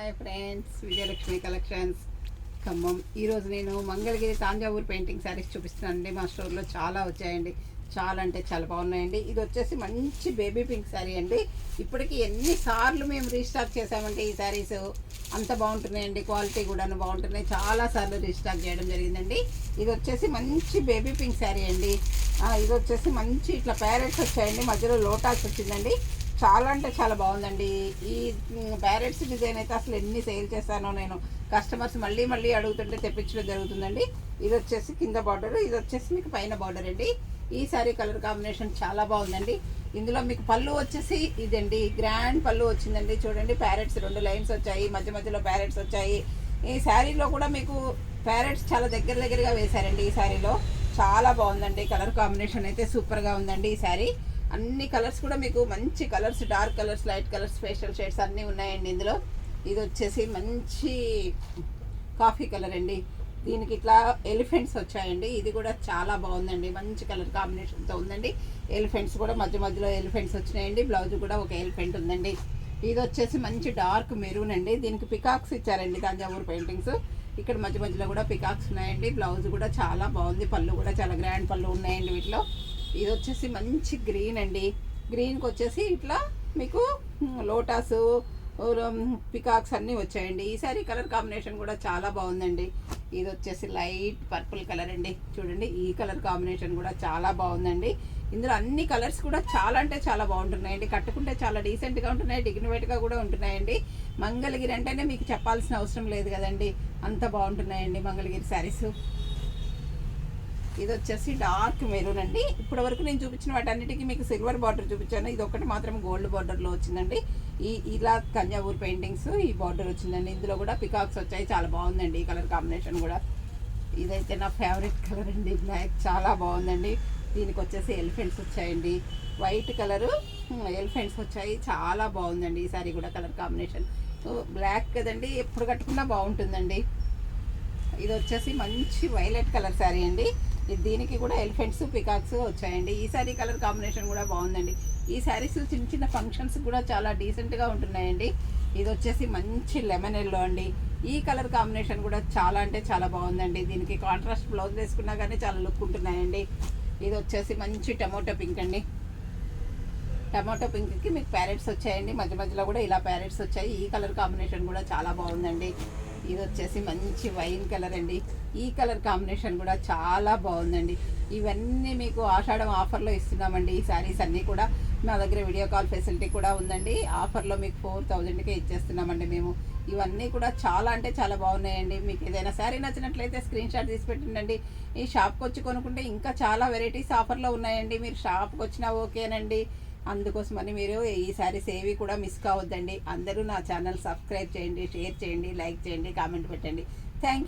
Hi friends, Vijayalakshmi collections Khammam. ఈరోజు నేను Mangalagiri Thanjavur painting saris చూపిస్తున్నానండి. మా స్టోర్లో చాలా వచ్చాయండి, చాలా అంటే చాలా బాగున్నాయండి. ఇది వచ్చేసి మంచి బేబీ పింక్ శారీ అండి. ఇప్పటికి ఎన్నిసార్లు మేము రీస్టాక్ చేసామంటే ఈ శారీస్ అంత బాగుంటున్నాయండి, క్వాలిటీ కూడా బాగుంటున్నాయి. చాలాసార్లు రీస్టాక్ చేయడం జరిగిందండి. ఇది వచ్చేసి మంచి బేబీ పింక్ శారీ అండి. ఇది వచ్చేసి మంచి ఇట్లా ప్యారెట్స్ వచ్చాయండి, మధ్యలో లోటాస్ వచ్చిందండి. చాలా అంటే చాలా బాగుందండి. ఈ ప్యారెట్స్ డిజైన్ అయితే అసలు ఎన్ని సేల్ చేస్తానో నేను. కస్టమర్స్ మళ్ళీ మళ్ళీ అడుగుతుంటే తెప్పించడం జరుగుతుందండి. ఇది వచ్చేసి కింద బార్డర్, ఇది వచ్చేసి మీకు పైన బార్డర్ అండి. ఈ సారీ కలర్ కాంబినేషన్ చాలా బాగుందండి. ఇందులో మీకు పళ్ళు వచ్చేసి ఇదండి, గ్రాండ్ పళ్ళు వచ్చిందండి. చూడండి, ప్యారెట్స్ 2 లైన్స్ వచ్చాయి, మధ్య మధ్యలో ప్యారెట్స్ వచ్చాయి. ఈ శారీలో కూడా మీకు ప్యారెట్స్ చాలా దగ్గరగా వేశారండి. ఈ శారీలో చాలా బాగుందండి. కలర్ కాంబినేషన్ అయితే సూపర్గా ఉందండి. ఈ శారీ అన్ని కలర్స్ కూడా మీకు మంచి colours, dark colours, light colours, special shades అన్నీ ఉన్నాయండి ఇందులో. ఇది వచ్చేసి మంచి కాఫీ కలర్ అండి. దీనికి ఇట్లా ఎలిఫెంట్స్ వచ్చాయండి. ఇది కూడా చాలా బాగుందండి, మంచి కలర్ కాంబినేషన్తో ఉందండి. ఎలిఫెంట్స్ కూడా మధ్య మధ్యలో ఎలిఫెంట్స్ వచ్చినాయండి. బ్లౌజ్ కూడా ఒక ఎలిఫెంట్ ఉందండి. ఇది వచ్చేసి మంచి డార్క్ మెరూన్ అండి. దీనికి పికాక్స్ ఇచ్చారండి తాంజావూరు పెయింటింగ్స్. ఇక్కడ మధ్య మధ్యలో కూడా పికాక్స్ ఉన్నాయండి. బ్లౌజ్ కూడా చాలా బాగుంది, పళ్ళు కూడా చాలా గ్రాండ్ పళ్ళు ఉన్నాయండి వీటిలో. ఇది వచ్చేసి మంచి గ్రీన్ అండి. గ్రీన్కి వచ్చేసి ఇట్లా మీకు లోటాసు, పికాక్స్ అన్నీ వచ్చాయండి. ఈ సారీ కలర్ కాంబినేషన్ కూడా చాలా బాగుందండి. ఇది వచ్చేసి లైట్ పర్పుల్ కలర్ అండి. చూడండి, ఈ కలర్ కాంబినేషన్ కూడా చాలా బాగుందండి. ఇందులో అన్ని కలర్స్ కూడా చాలా అంటే చాలా బాగుంటున్నాయండి. కట్టుకుంటే చాలా డీసెంట్గా ఉంటున్నాయి, డిగ్నిఫైడ్గా కూడా ఉంటున్నాయండి. మంగళగిరి అంటేనే మీకు చెప్పాల్సిన అవసరం లేదు కదండి, అంత బాగుంటున్నాయండి మంగళగిరి శారీస్. ఇది వచ్చేసి డార్క్ మెరూన్ అండి. ఇప్పటి వరకు నేను చూపించిన వాటన్నిటికీ మీకు సిల్వర్ బార్డర్ చూపించాను. ఇది ఒకటి మాత్రం గోల్డ్ బార్డర్లో వచ్చిందండి. ఇలా తంజావూరు పెయింటింగ్స్ ఈ బార్డర్ వచ్చిందండి. ఇందులో కూడా పికాక్స్ వచ్చాయి, చాలా బాగుందండి ఈ కలర్ కాంబినేషన్ కూడా. ఇదైతే నా ఫేవరెట్ కలర్ అండి, బ్లాక్, చాలా బాగుందండి. దీనికి వచ్చేసి ఎలిఫెంట్స్ వచ్చాయండి. వైట్ కలరు ఎలిఫెంట్స్ వచ్చాయి, చాలా బాగుందండి. ఈ సారీ కూడా కలర్ కాంబినేషన్ బ్లాక్ కదండి, ఎప్పుడు కట్టుకున్నా బాగుంటుందండి. ఇది వచ్చేసి మంచి వైలెట్ కలర్ శారీ అండి. దీనికి కూడా ఎలిఫెంట్స్, పికాక్స్ వచ్చాయండి. ఈ శారీ కలర్ కాంబినేషన్ కూడా బాగుందండి. ఈ శారీస్ చిన్న చిన్న ఫంక్షన్స్ కూడా చాలా డీసెంట్గా ఉంటున్నాయండి. ఇది వచ్చేసి మంచి లెమన్ ఎల్లో అండి. ఈ కలర్ కాంబినేషన్ కూడా చాలా అంటే చాలా బాగుందండి. దీనికి కాంట్రాస్ట్ బ్లౌజ్ వేసుకున్నా కానీ చాలా లుక్ ఉంటున్నాయండి. ఇది వచ్చేసి మంచి టమోటో పింక్ అండి. టమాటో పింక్కి మీకు ప్యారెట్స్ వచ్చాయండి, మధ్య మధ్యలో కూడా ఇలా ప్యారెట్స్ వచ్చాయి. ఈ కలర్ కాంబినేషన్ కూడా చాలా బాగుందండి. ఇది వచ్చేసి మంచి వైన్ కలర్ అండి. ఈ కలర్ కాంబినేషన్ కూడా చాలా బాగుందండి. ఇవన్నీ మీకు ఆషాఢం ఆఫర్లో ఇస్తున్నామండి. ఈ శారీస్ అన్నీ కూడా మా దగ్గర వీడియో కాల్ ఫెసిలిటీ కూడా ఉందండి. ఆఫర్లో మీకు 4000కే ఇచ్చేస్తున్నామండి మేము. ఇవన్నీ కూడా చాలా అంటే చాలా బాగున్నాయండి. మీకు ఏదైనా శారీ నచ్చినట్లయితే స్క్రీన్ షాట్ తీసి పెట్టండి. ఈ షాప్కి వచ్చి కొనుక్కుంటే ఇంకా చాలా వెరైటీస్ ఆఫర్లో ఉన్నాయండి. మీరు షాప్కి వచ్చినా ఓకేనండి. అందుకోసమని మీరు ఈ శారీస్ ఏవి కూడా మిస్ కావద్దండి. అందరూ నా ఛానల్ సబ్స్క్రైబ్ చేయండి, షేర్ చేయండి, లైక్ చేయండి, కామెంట్ పెట్టండి. Thank you.